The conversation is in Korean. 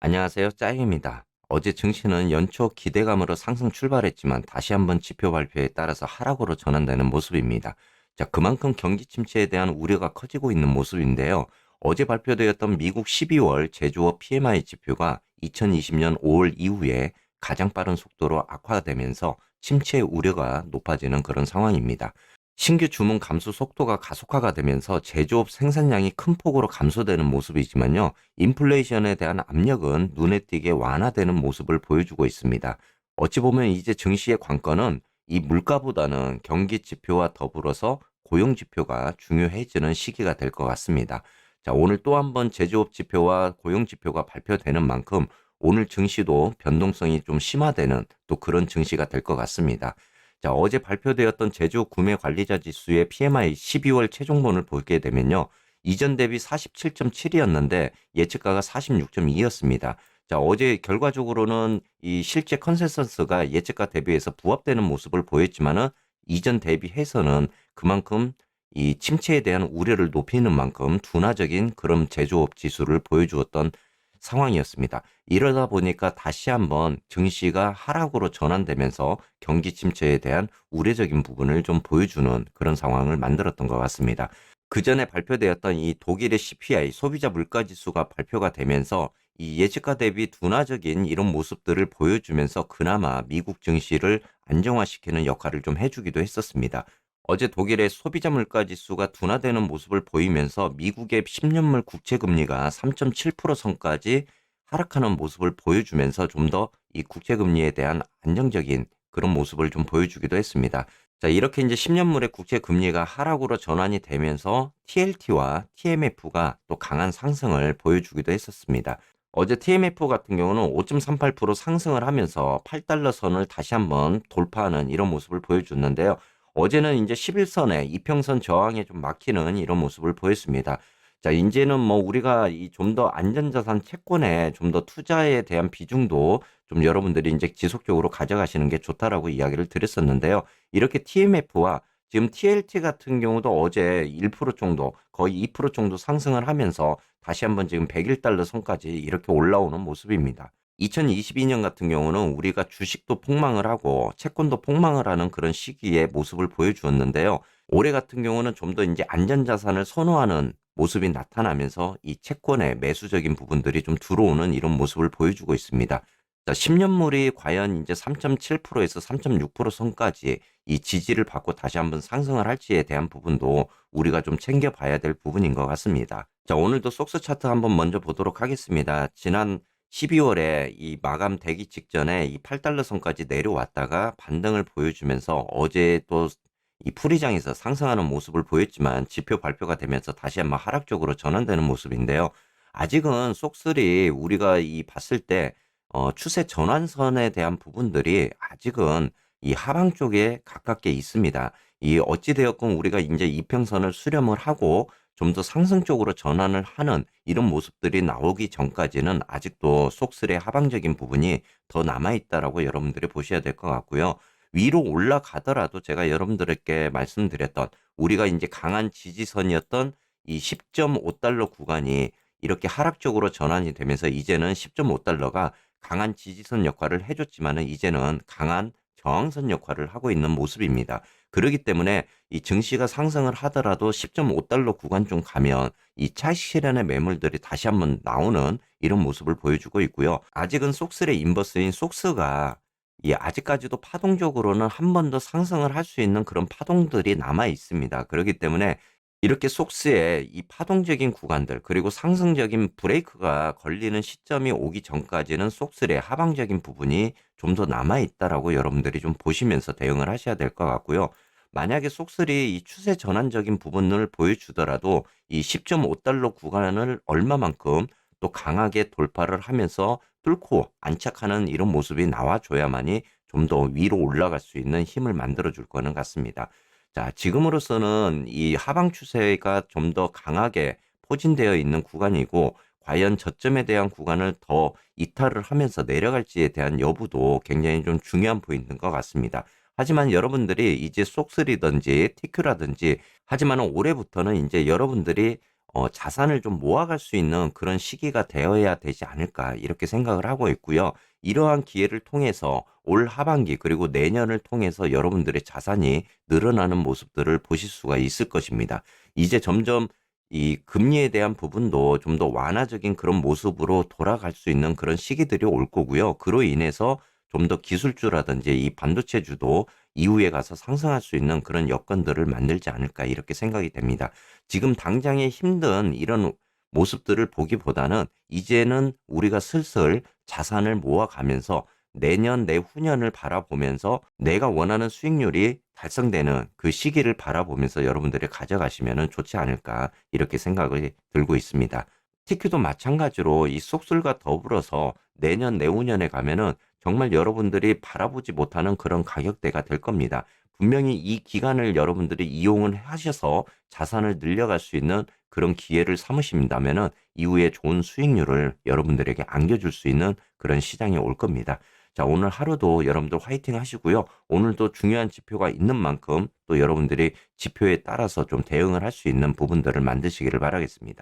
안녕하세요. 짜임입니다. 어제 증시는 연초 기대감으로 상승 출발했지만 다시 한번 지표 발표에 따라서 하락으로 전환되는 모습입니다. 자, 그만큼 경기 침체에 대한 우려가 커지고 있는 모습인데요. 어제 발표되었던 미국 12월 제조업 PMI 지표가 2020년 5월 이후에 가장 빠른 속도로 악화되면서 침체 우려가 높아지는 그런 상황입니다. 신규 주문 감소 속도가 가속화가 되면서 제조업 생산량이 큰 폭으로 감소되는 모습이지만요. 인플레이션에 대한 압력은 눈에 띄게 완화되는 모습을 보여주고 있습니다. 어찌 보면 이제 증시의 관건은 이 물가보다는 경기 지표와 더불어서 고용 지표가 중요해지는 시기가 될 것 같습니다. 자, 오늘 또 한 번 제조업 지표와 고용 지표가 발표되는 만큼 오늘 증시도 변동성이 좀 심화되는 또 그런 증시가 될 것 같습니다. 자, 어제 발표되었던 제조 구매 관리자 지수의 PMI 12월 최종본을 보게 되면요. 이전 대비 47.7이었는데 예측가가 46.2였습니다. 자, 어제 결과적으로는 이 실제 컨센서스가 예측가 대비해서 부합되는 모습을 보였지만은 이전 대비해서는 그만큼 이 침체에 대한 우려를 높이는 만큼 둔화적인 그런 제조업 지수를 보여주었던 상황이었습니다. 이러다 보니까 다시 한번 증시가 하락으로 전환되면서 경기 침체에 대한 우려적인 부분을 좀 보여주는 그런 상황을 만들었던 것 같습니다. 그 전에 발표되었던 이 독일의 CPI 소비자 물가 지수가 발표가 되면서 이 예측가 대비 둔화적인 이런 모습들을 보여주면서 그나마 미국 증시를 안정화시키는 역할을 좀 해주기도 했었습니다. 어제 독일의 소비자 물가 지수가 둔화되는 모습을 보이면서 미국의 10년물 국채 금리가 3.7% 선까지 하락하는 모습을 보여주면서 좀 더 이 국채 금리에 대한 안정적인 그런 모습을 좀 보여주기도 했습니다. 자, 이렇게 이제 10년물의 국채 금리가 하락으로 전환이 되면서 TLT와 TMF가 또 강한 상승을 보여주기도 했었습니다. 어제 TMF 같은 경우는 5.38% 상승을 하면서 8달러 선을 다시 한번 돌파하는 이런 모습을 보여줬는데요. 어제는 이제 11선에 이평선 저항에 좀 막히는 이런 모습을 보였습니다. 자, 이제는 뭐 우리가 이 좀 더 안전자산 채권에 좀 더 투자에 대한 비중도 좀 여러분들이 이제 지속적으로 가져가시는 게 좋다라고 이야기를 드렸었는데요. 이렇게 TMF와 지금 TLT 같은 경우도 어제 1% 정도, 거의 2% 정도 상승을 하면서 다시 한번 지금 101달러 선까지 이렇게 올라오는 모습입니다. 2022년 같은 경우는 우리가 주식도 폭망을 하고 채권도 폭망을 하는 그런 시기의 모습을 보여주었는데요. 올해 같은 경우는 좀 더 이제 안전자산을 선호하는 모습이 나타나면서 이 채권의 매수적인 부분들이 좀 들어오는 이런 모습을 보여주고 있습니다. 자, 10년물이 과연 이제 3.7%에서 3.6% 선까지 이 지지를 받고 다시 한번 상승을 할지에 대한 부분도 우리가 좀 챙겨봐야 될 부분인 것 같습니다. 자, 오늘도 속스 차트 한번 먼저 보도록 하겠습니다. 지난 12월에 이 마감되기 직전에 이 8달러 선까지 내려왔다가 반등을 보여주면서 어제 또 이 풀이장에서 상승하는 모습을 보였지만 지표 발표가 되면서 다시 한번 하락적으로 전환되는 모습인데요. 아직은 속슬이 우리가 이 봤을 때 추세 전환선에 대한 부분들이 아직은 이 하방 쪽에 가깝게 있습니다. 이 어찌 되었건 우리가 이제 이평선을 수렴을 하고 좀 더 상승 쪽으로 전환을 하는 이런 모습들이 나오기 전까지는 아직도 속슬의 하방적인 부분이 더 남아 있다라고 여러분들이 보셔야 될 것 같고요. 위로 올라가더라도 제가 여러분들께 말씀드렸던 우리가 이제 강한 지지선이었던 이 10.5달러 구간이 이렇게 하락적으로 전환이 되면서 이제는 10.5달러가 강한 지지선 역할을 해줬지만은 이제는 강한 저항선 역할을 하고 있는 모습입니다. 그렇기 때문에 이 증시가 상승을 하더라도 10.5달러 구간 좀 가면 이 차익 실현의 매물들이 다시 한번 나오는 이런 모습을 보여주고 있고요. 아직은 속슬의 인버스인 속스가 아직까지도 파동적으로는 한 번 더 상승을 할 수 있는 그런 파동들이 남아 있습니다. 그렇기 때문에 이렇게 속스의 이 파동적인 구간들 그리고 상승적인 브레이크가 걸리는 시점이 오기 전까지는 속슬의 하방적인 부분이 좀 더 남아 있다라고 여러분들이 좀 보시면서 대응을 하셔야 될 것 같고요. 만약에 속슬이 이 추세 전환적인 부분을 보여주더라도 이 10.5달러 구간을 얼마만큼 또 강하게 돌파를 하면서 뚫고 안착하는 이런 모습이 나와줘야만이 좀 더 위로 올라갈 수 있는 힘을 만들어 줄 거는 같습니다. 자, 지금으로서는 이 하방 추세가 좀 더 강하게 포진되어 있는 구간이고 과연 저점에 대한 구간을 더 이탈을 하면서 내려갈지에 대한 여부도 굉장히 좀 중요한 포인트인 것 같습니다. 하지만 여러분들이 이제 속쓰리든지 티큐라든지 하지만 올해부터는 이제 여러분들이 자산을 좀 모아갈 수 있는 그런 시기가 되어야 되지 않을까 이렇게 생각을 하고 있고요. 이러한 기회를 통해서 올 하반기 그리고 내년을 통해서 여러분들의 자산이 늘어나는 모습들을 보실 수가 있을 것입니다. 이제 점점 이 금리에 대한 부분도 좀 더 완화적인 그런 모습으로 돌아갈 수 있는 그런 시기들이 올 거고요. 그로 인해서 좀 더 기술주라든지 이 반도체주도 이후에 가서 상승할 수 있는 그런 여건들을 만들지 않을까 이렇게 생각이 됩니다. 지금 당장의 힘든 이런 모습들을 보기보다는 이제는 우리가 슬슬 자산을 모아가면서 내년, 내후년을 바라보면서 내가 원하는 수익률이 달성되는 그 시기를 바라보면서 여러분들이 가져가시면 좋지 않을까 이렇게 생각이 들고 있습니다. TQ도 마찬가지로 이 속술과 더불어서 내년, 내후년에 가면은 정말 여러분들이 바라보지 못하는 그런 가격대가 될 겁니다. 분명히 이 기간을 여러분들이 이용을 하셔서 자산을 늘려갈 수 있는 그런 기회를 삼으신다면은 이후에 좋은 수익률을 여러분들에게 안겨줄 수 있는 그런 시장이 올 겁니다. 자, 오늘 하루도 여러분들 화이팅 하시고요. 오늘도 중요한 지표가 있는 만큼 또 여러분들이 지표에 따라서 좀 대응을 할 수 있는 부분들을 만드시기를 바라겠습니다.